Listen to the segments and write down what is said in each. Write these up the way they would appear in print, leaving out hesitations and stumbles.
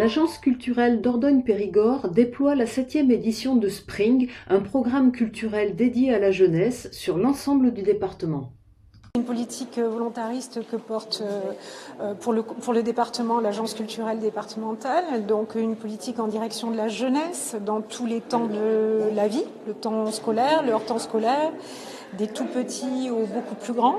L'Agence culturelle Dordogne-Périgord déploie la 7e édition de Spring, un programme culturel dédié à la jeunesse sur l'ensemble du département. Une politique volontariste que porte pour le département l'agence culturelle départementale, donc une politique en direction de la jeunesse dans tous les temps de la vie, le temps scolaire, le hors-temps scolaire, des tout petits aux beaucoup plus grands.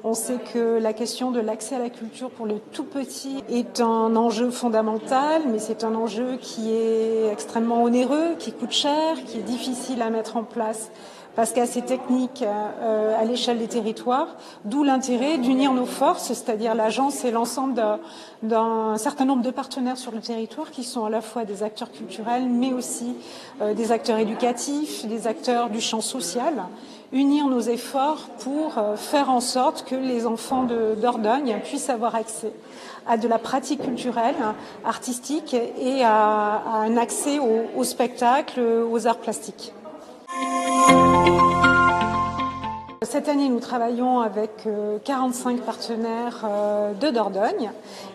On sait que la question de l'accès à la culture pour le tout petit est un enjeu fondamental, mais c'est un enjeu qui est extrêmement onéreux, qui coûte cher, qui est difficile à mettre en place parce qu'assez technique à l'échelle des territoires, d'où l'intérêt d'unir nos forces, c'est-à-dire l'agence et l'ensemble d'un certain nombre de partenaires sur le territoire qui sont à la fois des acteurs culturels, mais aussi des acteurs éducatifs, des acteurs du champ social, unir nos efforts pour faire en sorte que les enfants de Dordogne puissent avoir accès à de la pratique culturelle, artistique et à un accès au spectacle, aux arts plastiques. Cette année, nous travaillons avec 45 partenaires de Dordogne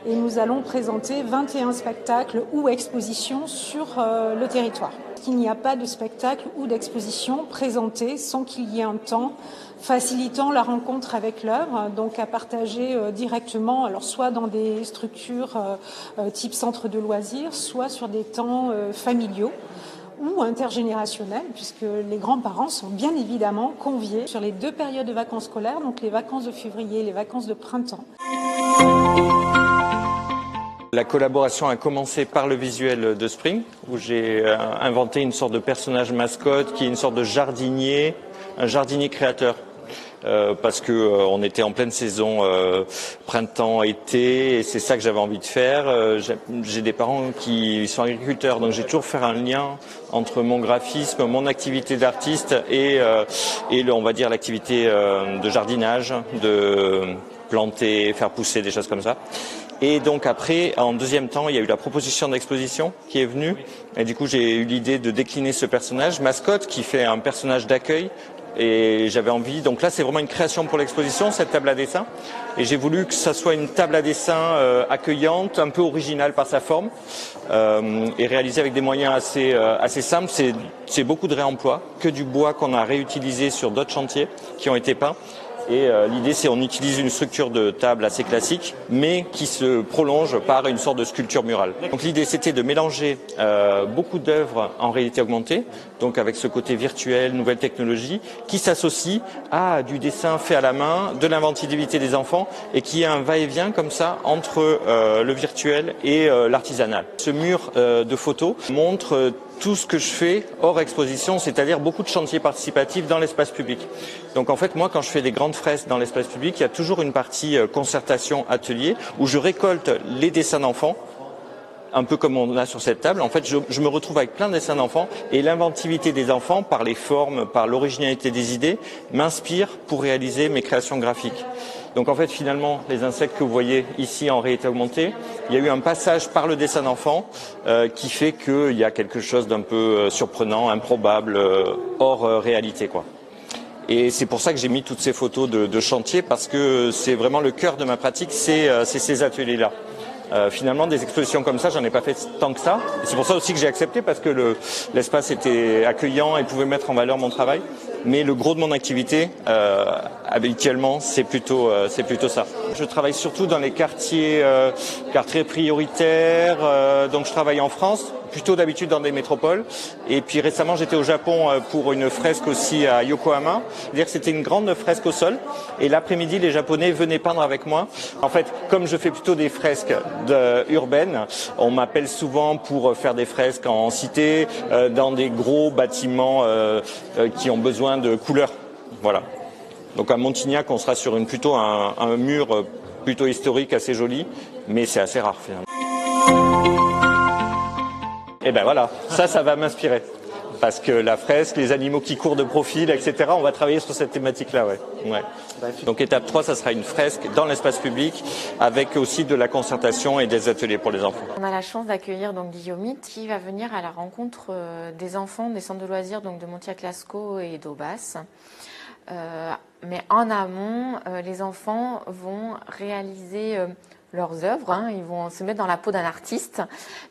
et nous allons présenter 21 spectacles ou expositions sur le territoire. Il n'y a pas de spectacle ou d'exposition présenté sans qu'il y ait un temps facilitant la rencontre avec l'œuvre, donc à partager directement, alors soit dans des structures type centre de loisirs, soit sur des temps familiaux ou intergénérationnel, puisque les grands-parents sont bien évidemment conviés sur les deux périodes de vacances scolaires, donc les vacances de février et les vacances de printemps. La collaboration a commencé par le visuel de Spring, où j'ai inventé une sorte de personnage mascotte qui est une sorte de jardinier, un jardinier créateur. Parce que on était en pleine saison printemps-été et c'est ça que j'avais envie de faire. J'ai des parents qui sont agriculteurs, donc j'ai toujours fait un lien entre mon graphisme, mon activité d'artiste et on va dire l'activité de jardinage, de planter, faire pousser des choses comme ça. Et donc après, en deuxième temps, il y a eu la proposition d'exposition qui est venue. Et du coup, j'ai eu l'idée de décliner ce personnage mascotte qui fait un personnage d'accueil. Et j'avais envie, donc là c'est vraiment une création pour l'exposition, cette table à dessin. Et j'ai voulu que ça soit une table à dessin accueillante, un peu originale par sa forme, et réalisée avec des moyens assez simples. C'est beaucoup de réemploi, que du bois qu'on a réutilisé sur d'autres chantiers qui ont été peints. Et l'idée, c'est on utilise une structure de table assez classique, mais qui se prolonge par une sorte de sculpture murale. Donc l'idée, c'était de mélanger beaucoup d'œuvres en réalité augmentée, donc avec ce côté virtuel, nouvelle technologie, qui s'associe à du dessin fait à la main, de l'inventivité des enfants, et qui a un va-et-vient comme ça entre le virtuel et l'artisanal. Ce mur de photos montre tout ce que je fais hors exposition, c'est-à-dire beaucoup de chantiers participatifs dans l'espace public. Donc en fait, moi, quand je fais des grandes fresques dans l'espace public, il y a toujours une partie concertation, atelier, où je récolte les dessins d'enfants, un peu comme on a sur cette table. En fait, je me retrouve avec plein de dessins d'enfants et l'inventivité des enfants, par les formes, par l'originalité des idées, m'inspire pour réaliser mes créations graphiques. Donc en fait, finalement, les insectes que vous voyez ici en réalité augmentée, il y a eu un passage par le dessin d'enfant qui fait qu'il y a quelque chose d'un peu surprenant, improbable, hors réalité, quoi. Et c'est pour ça que j'ai mis toutes ces photos de chantier, parce que c'est vraiment le cœur de ma pratique, c'est ces ateliers-là. Finalement, des expositions comme ça, j'en ai pas fait tant que ça. C'est pour ça aussi que j'ai accepté, parce que l'espace était accueillant et pouvait mettre en valeur mon travail. Mais le gros de mon activité, habituellement, c'est plutôt ça. Je travaille surtout dans les quartiers prioritaires. Donc je travaille en France, plutôt d'habitude dans des métropoles. Et puis récemment, j'étais au Japon pour une fresque aussi à Yokohama. C'est-à-dire que c'était une grande fresque au sol. Et l'après-midi, les Japonais venaient peindre avec moi. En fait, comme je fais plutôt des fresques urbaines, on m'appelle souvent pour faire des fresques en cité, dans des gros bâtiments qui ont besoin de couleurs. Voilà. Donc à Montignac, on sera sur plutôt un mur plutôt historique, assez joli, mais c'est assez rare finalement. Et ben voilà, ça va m'inspirer. Parce que la fresque, les animaux qui courent de profil, etc., on va travailler sur cette thématique-là, ouais. Donc étape 3, ça sera une fresque dans l'espace public, avec aussi de la concertation et des ateliers pour les enfants. On a la chance d'accueillir donc Guillaumite qui va venir à la rencontre des enfants des centres de loisirs donc de Montiac-Lascaux et d'Aubas. Mais en amont, les enfants vont réaliser leurs œuvres, hein. Ils vont se mettre dans la peau d'un artiste,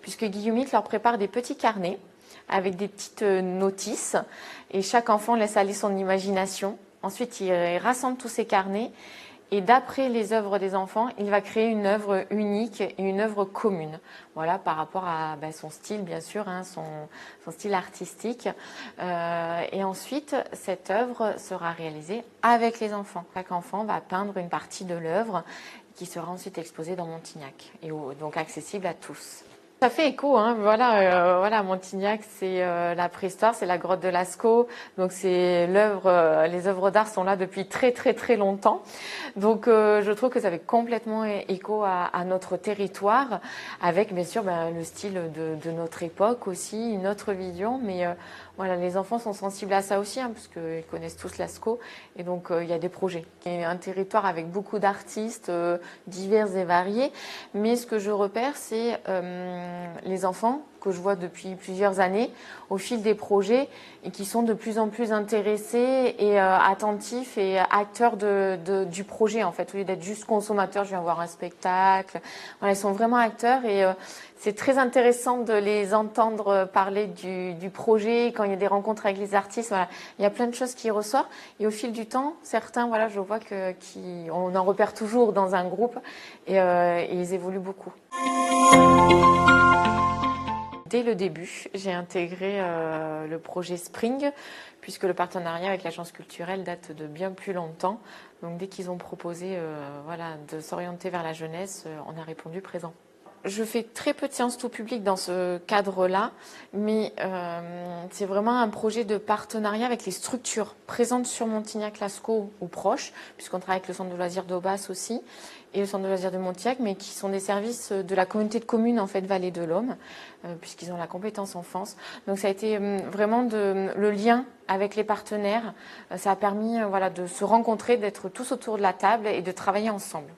puisque Guillaumitte leur prépare des petits carnets avec des petites notices, et chaque enfant laisse aller son imagination. Ensuite, il rassemble tous ces carnets, et d'après les œuvres des enfants, il va créer une œuvre unique et une œuvre commune. Voilà, par rapport à son style, bien sûr, hein, son style artistique. Et ensuite, cette œuvre sera réalisée avec les enfants. Chaque enfant va peindre une partie de l'œuvre qui sera ensuite exposée dans Montignac, et donc accessible à tous. Ça fait écho, hein. Voilà, Montignac, c'est la préhistoire, c'est la grotte de Lascaux, donc c'est l'œuvre, les œuvres d'art sont là depuis très très très longtemps. Donc je trouve que ça fait complètement écho à notre territoire, avec bien sûr le style de notre époque aussi, une autre vision, mais voilà, les enfants sont sensibles à ça aussi, hein, parce qu'ils connaissent tous Lascaux, et donc il y a des projets. Il y a un territoire avec beaucoup d'artistes divers et variés, mais ce que je repère, c'est les enfants que je vois depuis plusieurs années au fil des projets et qui sont de plus en plus intéressés et attentifs et acteurs du projet, en fait, au lieu d'être juste consommateurs. Je viens voir un spectacle. Voilà, ils sont vraiment acteurs, et c'est très intéressant de les entendre parler du projet quand il y a des rencontres avec les artistes. Voilà, il y a plein de choses qui ressortent, et au fil du temps, certains, voilà, je vois on en repère toujours dans un groupe, et ils évoluent beaucoup. Dès le début, j'ai intégré le projet Spring, puisque le partenariat avec l'agence culturelle date de bien plus longtemps. Donc dès qu'ils ont proposé de s'orienter vers la jeunesse, on a répondu présent. Je fais très peu de séances tout public dans ce cadre-là, mais c'est vraiment un projet de partenariat avec les structures présentes sur Montignac-Lascaux ou proches, puisqu'on travaille avec le centre de loisirs d'Aubas aussi, et le centre de loisirs de Montignac, mais qui sont des services de la communauté de communes, en fait, Vallée de l'Aume, puisqu'ils ont la compétence enfance. Donc ça a été vraiment le lien avec les partenaires. Ça a permis de se rencontrer, d'être tous autour de la table et de travailler ensemble.